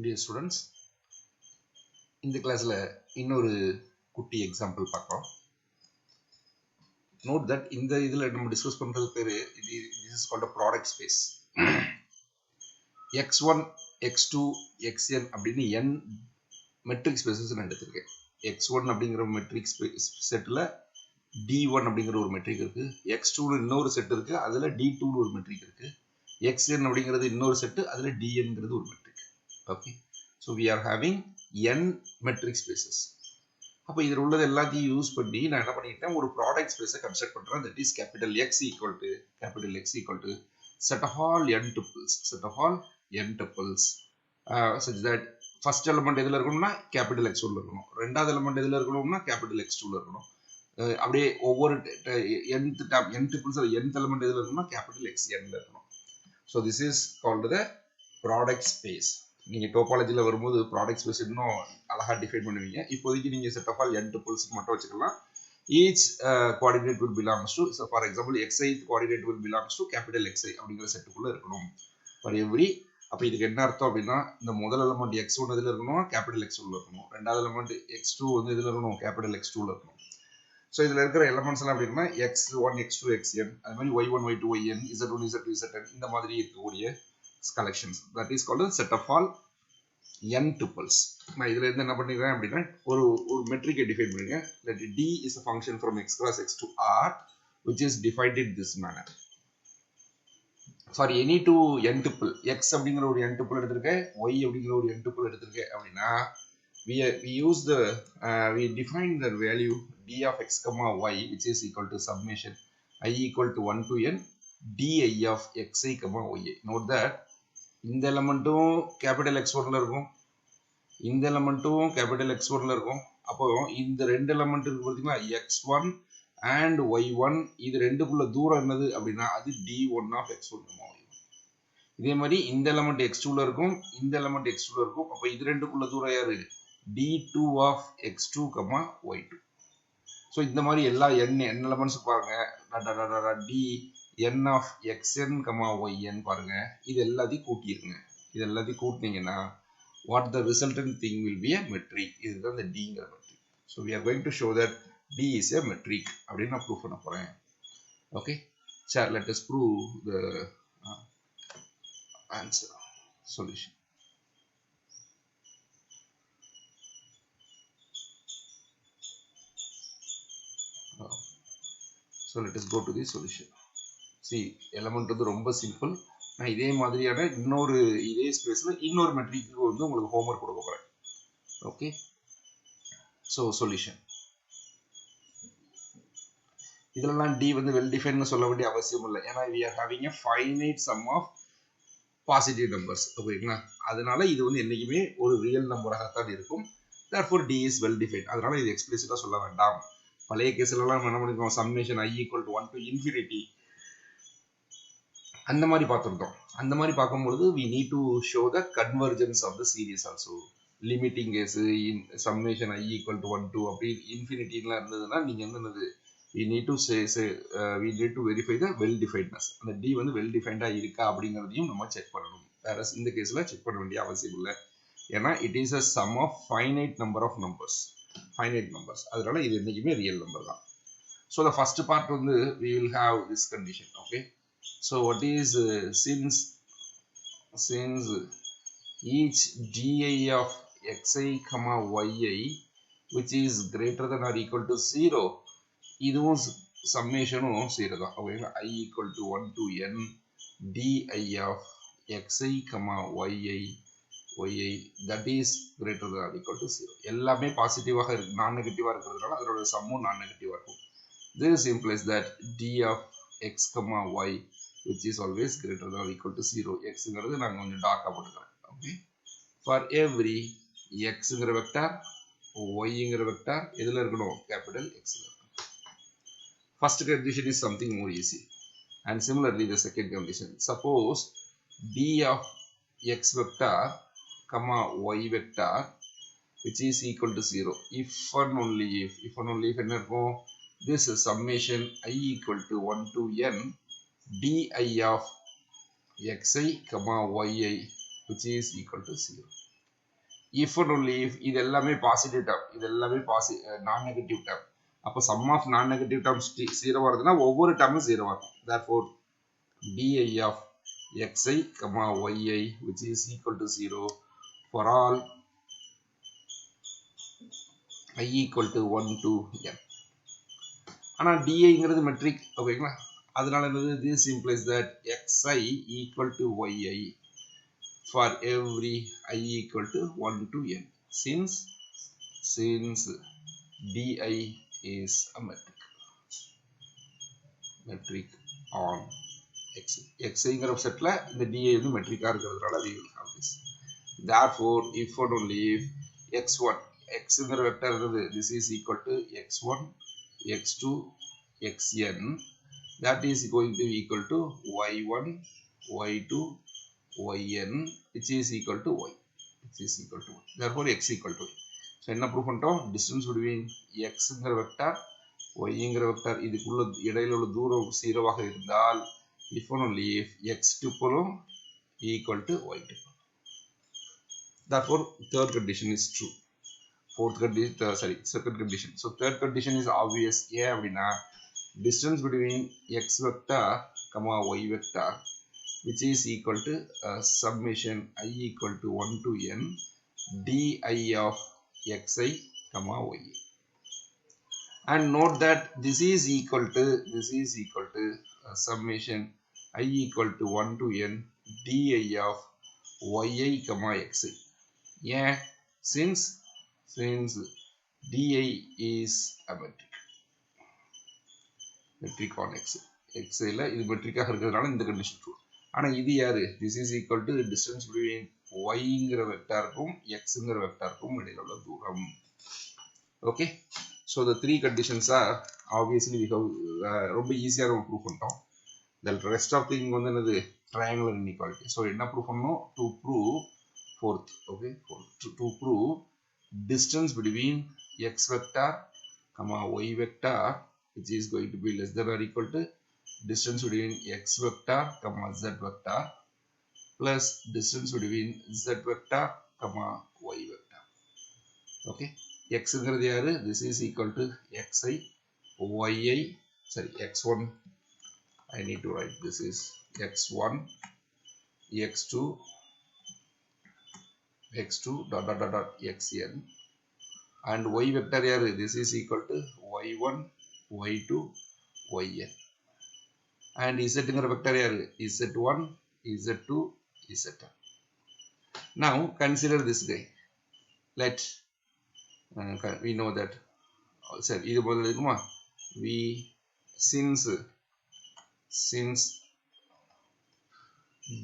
Dear students, இந்த கிளாஸ்ல இன்னொரு குட்டி எக்ஸாம்பிள் பார்க்கலாம். Note that இந்த இதுல நம்ம டிஸ்கஸ் பண்றது பேரு this is called a product space. x1 x2 xn அப்படின்னு n மெட்ரிக் ஸ்பேசஸ் நான் எடுத்திருக்கேன். x1 அப்படிங்கிற மெட்ரிக் செட்ல d1 அப்படிங்கிற ஒரு மெட்ரிக் இருக்கு, x2 இன்னொரு செட் இருக்கு, அதுல d2 ஒரு மெட்ரிக் இருக்கு, xn அப்படிங்கிறது இன்னொரு செட், அதுல dnங்கிறது ஒரு metric. Okay, so we are having n metric spaces. அப்போ இதில் உள்ளது எல்லாத்தையும் யூஸ் பண்ணி நான் என்ன பண்ணிட்டேன், ஒரு ப்ராடக்ட் ஸ்பேஸை கன்ஸ்ட்ரக்ட் பண்ணுறேன். That is capital X equal to set of all n tuples such that first element எதில் இருக்கணும்னா கேபிட்டல் X1 இருக்கணும், ரெண்டாவது எலிமெண்ட் எதில் இருக்கணும்னா கேபிட்டல் X2 இருக்கணும், அப்படியே ஒவ்வொரு n tuples nth எலிமெண்ட் எதில் இருக்கணும்னா கேபிட்டல் Xn இருக்கணும். So this is called the product space. நீங்கள் டோபாலஜியில் வரும்போது ப்ராடக்ட் ஸ்பேஸ் இன்னும் அழகாக டிஃபைன் பண்ணுவீங்க. இப்போதைக்கு நீங்கள் set of all n tuples மட்டும் வச்சுக்கலாம். Each coordinate will belongs to, for example xi coordinate will belongs to capital Xi அப்படிங்கிற செட்டுக்குள்ளே இருக்கணும் ஃபார் எவ்ரி. அப்போ இதுக்கு என்ன அர்த்தம் அப்படின்னா, இந்த முதல் எலிமெண்ட் x1 இதில் இருக்கணும், கேபிட்டல் X1 இருக்கணும், ரெண்டாவது எலிமெண்ட் x2 வந்து இதில் இருக்கணும், கேபிட்டல் X2 இருக்கணும். ஸோ இதில் இருக்கிற எலிமெண்ட்ஸ் எல்லாம் அப்படின்னா x1 x2 xn, அது மாதிரி y1 y2 yn, z1 z2 zn, இந்த மாதிரி இருக்கக்கூடிய collections. That is called a set of all n tuples. நான் இதுல இருந்து என்ன பண்ணிக்கிறேன் அப்படின்னா, ஒரு மெட்ரிக்கை டிஃபைன் பண்ணிருக்கேன். Let d is a function from x cross x to r which is defined in this manner. For any two n tuple, x அப்படிங்கிற ஒரு n tuple எடுத்திருக்கேன், y அப்படிங்கிற ஒரு n tuple எடுத்திருக்கேன் அப்படின்னா, we define the value d of x comma y which is equal to summation I equal to 1 to n di of xi comma yi. Note that இந்த எலிமெண்ட்டும் capital X1ல இருக்கும், இந்த எலிமெண்ட்டும் capital X1ல இருக்கும். அப்போ இந்த ரெண்டு எலிமெண்ட் இருக்கு பார்த்தீங்களா, x1 and y1, இது ரெண்டுக்குள்ள தூரம் என்னது அப்படின்னா அது d1 of x1 y1. இதே மாதிரி இந்த எலிமெண்ட் x2ல இருக்கும், இந்த எலிமெண்ட் x2ல இருக்கும். அப்போ இது ரெண்டுக்குள்ள தூரம் யாரு, d2 of x2 y2. So இந்த மாதிரி எல்லா n எலிமெண்ட்ஸ் பாருங்க, d n of xn, yn பாருங்க, இது எல்லாத்தையும் கூட்டிருங்க. இது எல்லாத்தையும் கூட்டினீங்கன்னா what the resultant thing will be a metric. இதுதான் the dங்கிற metric. So we are going to show that d is a metric அப்படின்னு நான் ப்ரூவ் பண்ண போறேன். Okay, sir, let us prove the answer solution. So let us go to the solution. See, element வந்து ரொம்ப simple. நான் இதே மாதிரியான இன்னொரு இதே ஸ்பேஸ்ல இன்னொரு மெட்ரிக்கு வந்து உங்களுக்கு ஹோம்வொர்க் கொடுக்க போறேன். Okay, so solution. இதெல்லாம் டி வந்து வெல் டிஃபைன்னு சொல்ல வேண்டிய அவசியம் இல்லை, ஏன்னா we are having a finite sum of positive numbers. ஓகேங்களா, அதனால இது வந்து என்னைக்குமே ஒரு ரியல் நம்பராகத்தான் இருக்கும். therefore d is well defined. அதனால இது எக்ஸ்பிளிசிட்டா சொல்ல வேண்டாம். பழைய கேஸ்ல எல்லாம் என்ன பண்ணிருக்கோம், summation I equal to 1 to infinity அந்த மாதிரி பார்த்துருக்கோம். அந்த மாதிரி பார்க்கும்பொழுது we need to show the convergence of the series also. limiting case summation I equal to 1 to அப்படி இன்ஃபினிட்டிலாம் இருந்ததுன்னா நீங்க என்னது, we need to verify the well definedness. அந்த d வந்து well defined இருக்கா அப்படிங்கிறதையும் நம்ம செக் பண்ணணும். வேற இந்த கேஸ்ல செக் பண்ண வேண்டிய அவசியம் இல்லை, ஏன்னா it is a sum of finite number of numbers. அதனால இது என்னைக்குமே ரியல் நம்பர் தான். So the first part வந்து we will have this condition. Okay, so what is since each di of xi comma yi which is greater than or equal to 0, இதுவும் சம்மேஷனும் 0 தான். ஓகேங்களா, I equal to 1 to n di of xi comma yi that is greater than or equal to 0. எல்லாமே பாசிட்டிவாக இருக்கு, நான் நெகட்டிவா இருக்கிறதுனால அதோட சம்மும் நான் நெகட்டிவா இருக்கும். This implies that d of x comma y which is always greater than or equal to 0. xங்கிறது நான் கொஞ்சம் டார்க்கா போட்டுக்கிறேன். ஓகே, for every xங்கிற வெக்டார் yங்கிற வெக்டார் எதுல இருக்கணும், கேபிட்டல் Xல இருக்கணும். First condition is something more easy, and similarly the second condition. Suppose d of x vector comma y vector which is equal to 0. If and only if என்ன இருக்கும், this is summation I equal to 1 to n di of xi comma yi which is equal to 0. if and only if இது எல்லாமே positive term, இது எல்லாமே நான் negative term. அப்போ some of நான் negative terms 0 வருதுன்னா ஒவ்வொரு டேர்மும் 0 வரும். therefore di of xi, yi which is equal to 0 for all I equal to 1 to n. ஆனா diங்கிறது மெட்ரிக், ஓகேங்களா? அதனால என்னது, this implies that xi equal to yi for every I equal to 1 to n, since di is a metric on xi ங்கிற செட்ல இந்த di வந்து மெட்ரிக்கா இருக்கிறதுனால we will have this. therefore if and only if x1 xங்கிற vector இருக்குது, this is equal to x1 x2 xn, that is going to be equal to y1 y2 yn which is equal to y, which is equal to y. therefore x equal to y. so என்ன prove பண்ணிட்டோம், distance between xங்கிற vector yங்கிற vector இதுக்குள்ள இடையில உள்ள தூரம் 0 ஆக இருந்தால் if and only if x tuple equal to y tuple. therefore third condition is true. fourth condition, second condition. so third condition is obvious. ஏன் அப்படின்னா distance between x vector comma y vector which is equal to summation I equal to 1 to n di of xi comma yi. and note that this is equal to summation I equal to 1 to n di of yi comma xi. yeah, since di is a metric on xi ல இது மெட்ரிக்காக இருக்கிறதுனால இந்த condition true. ஆனா இது யாரு, this is equal to distance between yங்கிற வெக்டாருக்கும் xங்கிற வெக்டாருக்கும் இடையில உள்ள தூரம். okay, so the three conditions are obviously we have ரொம்ப ஈஸியா நம்ம ப்ரூவ் பண்ணிட்டோம். the rest of thing வந்து என்னது, triangular inequality. so என்ன ப்ரூவ் பண்ணனும், to prove fourth, okay, to prove distance between x vector comma y vector which is going to be less than or equal to distance between x vector comma z vector plus distance between z vector comma y vector. okay, x ங்கிறது யாரு, this is equal to xi, yi, sorry x1, I need to write this is x1 x2 dot dot dot dot xn, and y vector yaru, this is equal to y1 y2 yn, and z ங்கிற vector yaru, z1 z2 zn. now consider this guy. let we know that sir இது முதல்ல இருக்குமா, we since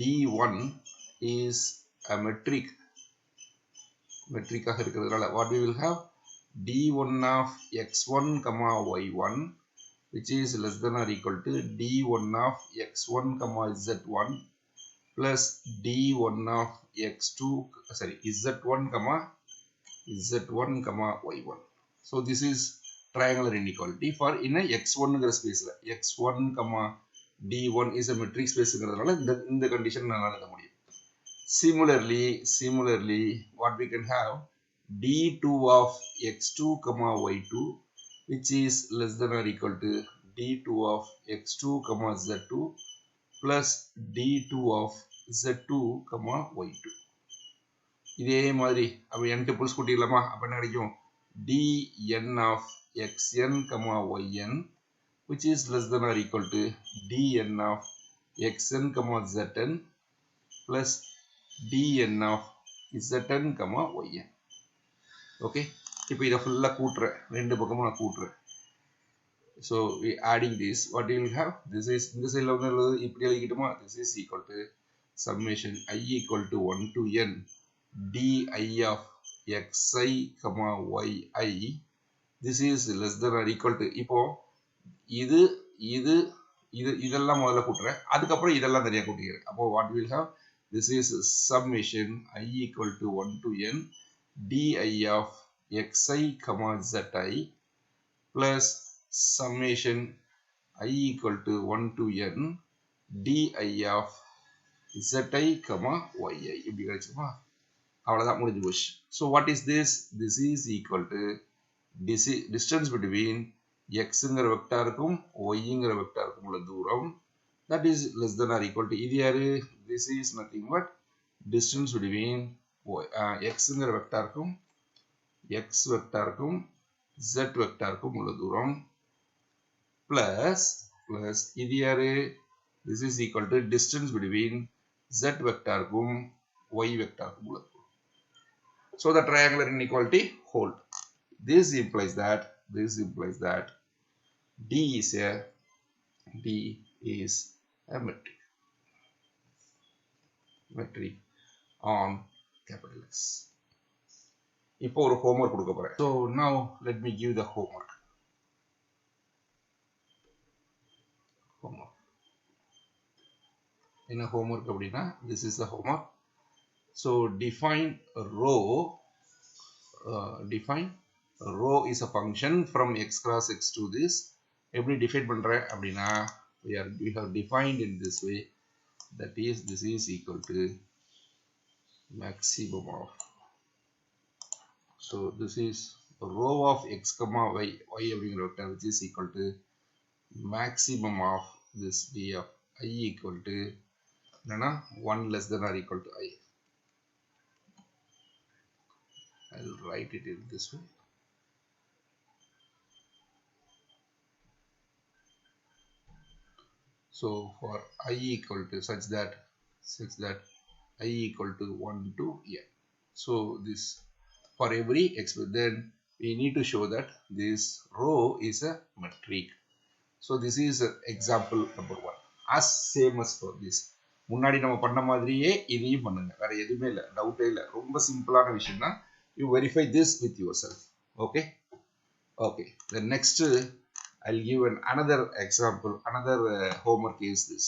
d1 is a metric ஆக இருக்கிறதுனால what we will have, d1 of x1 comma y1 which is less than or equal to d1 of x1 comma z1 plus d1 of x2 z1 comma y1. so this is triangular inequality for in a x1 ங்கிற ஸ்பேஸ்ல x1 comma d1 is a metric space ங்கிறதுனால இந்த condition நான் எழுத முடியும். similarly what we can have, d2 of x2 comma y2 which is less than or equal to d2 of x2 comma z2 plus d2 of z2 comma y2. இதே மாதிரி அப்ப n tuples கூட்டிடலாமா, அப்ப என்ன கிடைக்கும், dn of xn comma yn which is less than or equal to dn of xn comma zn plus dn of zn comma yn. okay, இப்போ இத ஃபுல்லா கூட்டுறேன், ரெண்டு பக்கமும் நான் கூட்டுறேன். so we adding this, what we will have, this is இந்த சைடுல வந்து இப்படி எழுதிக்கிட்டோமா, this is equal to summation I equal to 1 to n di of xi comma yi, this is less than or equal to, இப்போ இதெல்லாம் முதல்ல கூட்டுறேன், அதுக்கப்புறம் இதெல்லாம் தனியா கூட்டிக்கிறேன். அப்போ what we will have, this is summation I equal to 1 to n di of xi comma zi plus summation I equal to 1 to n di of zi comma yi. இப்படி கிடைச்சுமா, அவ்வளவுதான் முடிஞ்சு போச்சு. So what is this? This is equal to distance between xங்கிற வெக்டாருக்கும் yங்கிற வெக்டாருக்கும் உள்ள தூரம், that is less than or equal to, இது யாரு? This is nothing but distance between xங்கிற வெக்டாருக்கும் x வெக்டாருக்கும் z வெக்டாருக்கும் உள்ள தூரம் plus இது யாரு? This is equal to distance between z வெக்டாருக்கும் y வெக்டாருக்கும் உள்ள தூரம். So the triangular inequality hold. This implies that D is a metric on capital X. இப்போ ஒரு homework கொடுக்க போறேன். So now let me give the homework. என்ன homework அப்படின்னா, this is the homework. So define rho is a function from x cross x to this. எப்படி define பண்றேன் அப்படின்னா, we have defined in this way, that is this is equal to maximum of, so this is rho of x comma y அப்படிங்கிற vector which is equal to maximum of this d of I equal to என்னன்னா 1 less than or equal to I. I'll write it in this way. So for I equal to such that I equal to 1 to n. So this for every x, then we need to show that this rho is a metric. So this is example number 1. As same as for this. முன்னாடி நம்ம பண்ண மாதிரியே இதையும் பண்ணுங்க, வேற எதுவுமே இல்லை, டவுட்டே இல்லை, ரொம்ப சிம்பிளான விஷயம் தான். You verify this with yourself. Okay. The next I'll give another example. Another homework is this.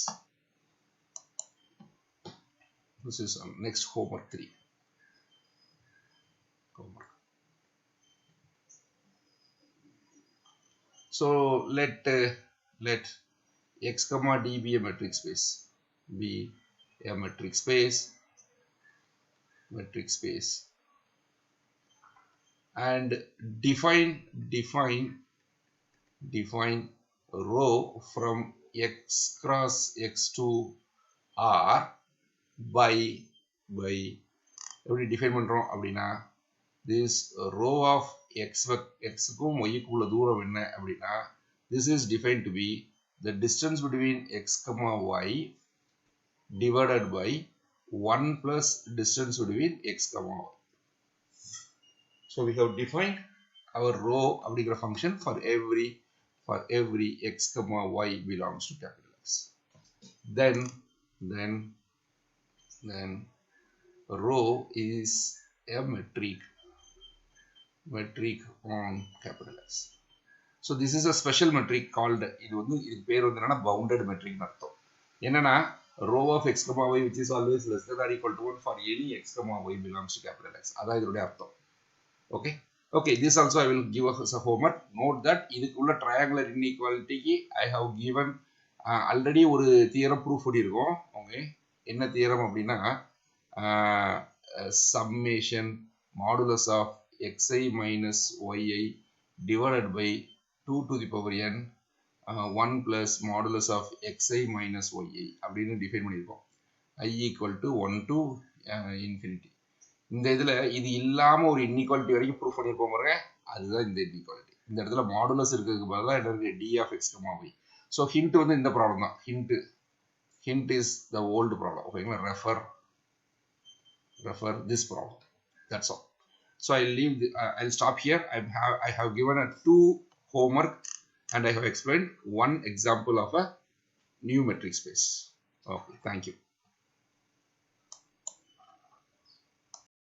This is next homework 3. So let x comma d be a metric space. And define rho from x cross x to r by எப்படி define பண்றோம் அப்படின்னா, this rho of x க்கும் y க்கும் உள்ள தூரம் என்ன அப்படின்னா, this is defined to be the distance between x comma y divided by 1 plus distance between x comma y. So we have defined our rho அப்படிங்கிற function for every x comma y belongs to capital X. Then rho is a metric on capital X. So this is a special metric called, இது பேர் என்னன்னா bounded metric அர்த்தம். என்னன்னா rho of x comma y which is always less than or equal to 1 for any x comma y belongs to capital X. அதான் இதோட அர்த்தம். Okay, this also I will give us a homework. Note that இதுக்குள்ள triangular inequality I have given already ஒரு theorem proof பண்ணிருக்கோம். Okay, என்ன theorem அப்படின்னா, summation modulus of xi minus yi divided by 2 to the power n 1 plus modulus of xi minus yi அப்படின்னு define பண்ணிருக்கோம். I equal to 1 to infinity. இந்த இதுல இது இல்லாம ஒரு இன்இக்வாலிட்டி வரைக்கும் ப்ரூஃப் பண்ணிருப்போம் பாருங்க, அதுதான் இந்த இன்இக்வாலிட்டி. இந்த இடத்துல மாடுலஸ் இருக்கிறதுக்கு பதிலா என்ன இருக்கு, d of x comma y. So hint இந்த ப்ராப்ளம் தான். Hint is the old problem. ஓகேங்களா, refer this problem. That's all. So I'll stop here. I have given a 2 homework and I have explained one example of a new metric space. Okay, thank you.